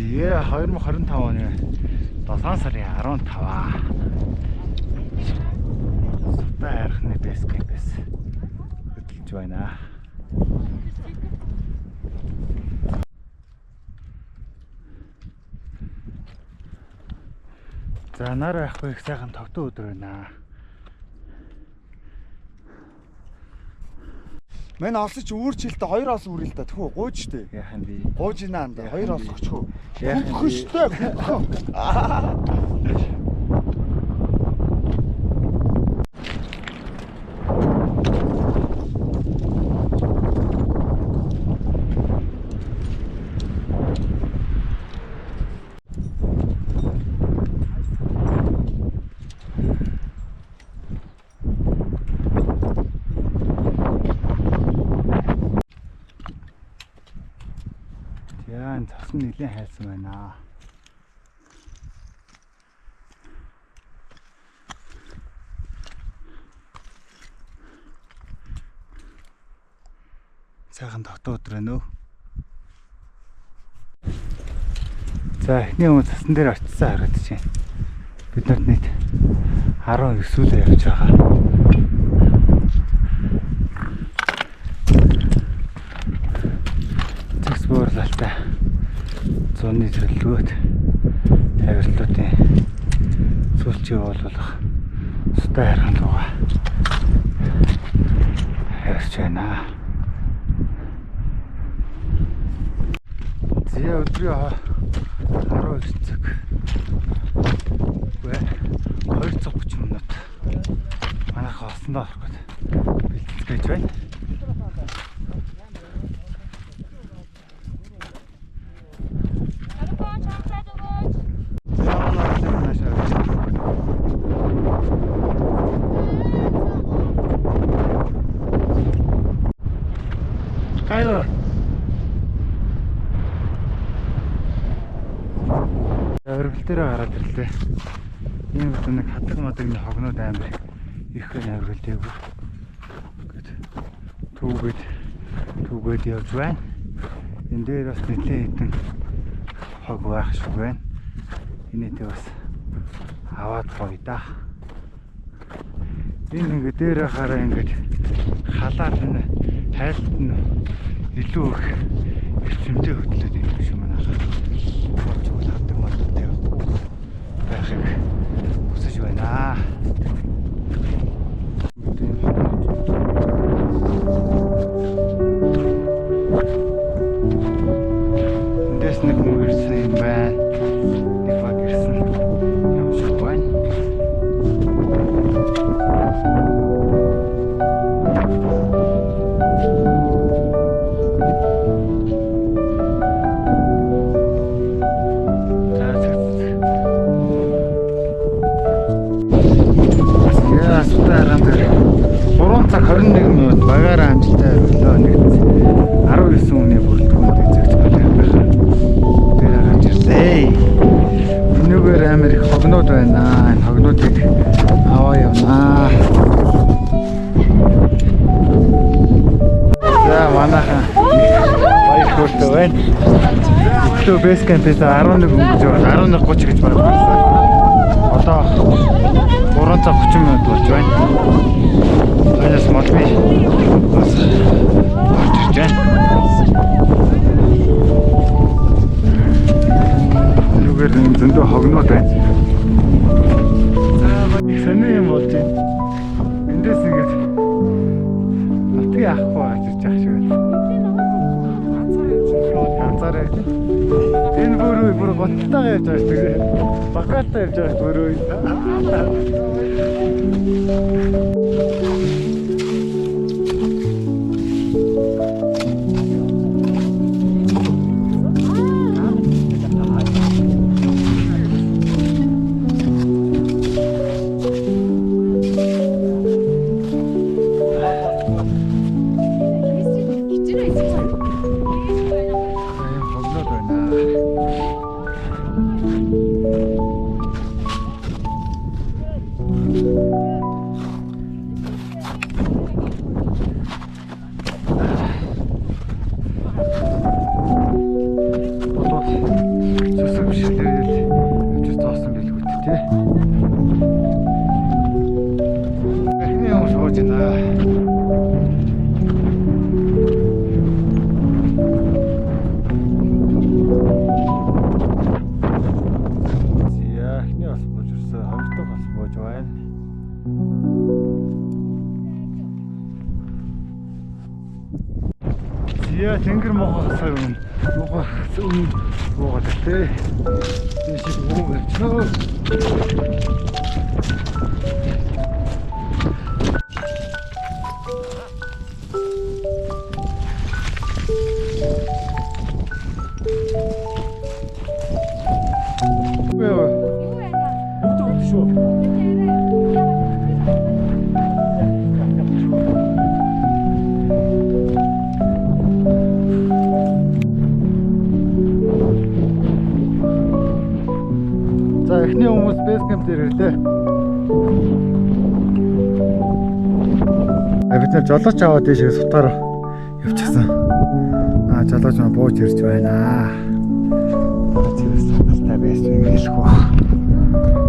Тэгээ 2025 оны 7 сарын 15. Сутаа хайрхны бэскэпээс хөдөлж байна. За нар байхгүй их сайхан тогтоо өдөр байна. Мэн олсоч өөрчлөлтөд 2 олс үрэл та тэхүү гууж штэ. Яахан би гууж инаа анда 2 олс өчхөө. Яахан хөштэй. Яан цасан нэлийн хайсан байна. Сайхан тогтоо өдөр байна уу? За эхний хүмүүс цасан дээр очсон харагдаж байна. Бид нарт нийт 19 сүүлээ явж байгаа. Буурлалтай зуны төлөвлөгөөт авирлуудын сүүлчийг оолуулах сутаа хайрхан лугаа явж байна. Зя өдрийн 12 цаг. Үгүй 230 минут. Манайхаа осондоо орох гээд бэлтгэж байна. Кайло. Өргөлтөөрөө гараад ирлээ. Ийм нэг хатаг мадагны хогноод амар их өргөлтэйгүү. Гэт түүгээд явж байна. Энд дээр бас нэлээд хитэн хог байх шиг байна. Энэтэй бас аваад гоё да. Энэ ингээ дээр хараа ингээд халаар нэ хайлт нь илүү их эрчимтэй хөдлөд юм шиг манай хавчгүй хатдаг модтой байхыг хүсэж байна. Эндээс нэг муу ирсэн юм байна. Нэг баг ирсэн юм шиг байна. Сутаараа 3 цаг 21 минут багаараа амжилттай өглөө нэгт 19 хүний бүрэлдэхүүнд эзэгч байна. Тэр гарч ирлээ. Өнөөдөр амар их хогноод байна. Энэ хогнуудыг аваа явнаа. За манайхан баяр хүртэ байна. Өглөө бэскэмпээс 11 өнгөж байгаа. 11:30 гэж баг болсон. Одоо 3 цаг 30 минут болж байна. Тэрээс молми бас орж ирж байна. Нүгээр зөндөө хогноод байна. Их сони юм болж байна. Эндээс ингэж нутгийн ахгүй гарч ирж байгаа шиг байна. Ганцаараа. Энэ бүр готтойгоо явж байгаа шүү дээ. Бакалтай явж байгаа бүрөө. могоосаа юм. Могоо зөв могоод тээ. Тийш могоо чөө. За эхний хүмүүс бейс кемп дээр ирлээ. Бид нэр жолооч аваад дэшээ сутгаар явчихсан. Жолооч маа бууж ирж байна. Тэрээс та байсан юм хэлэхгүй.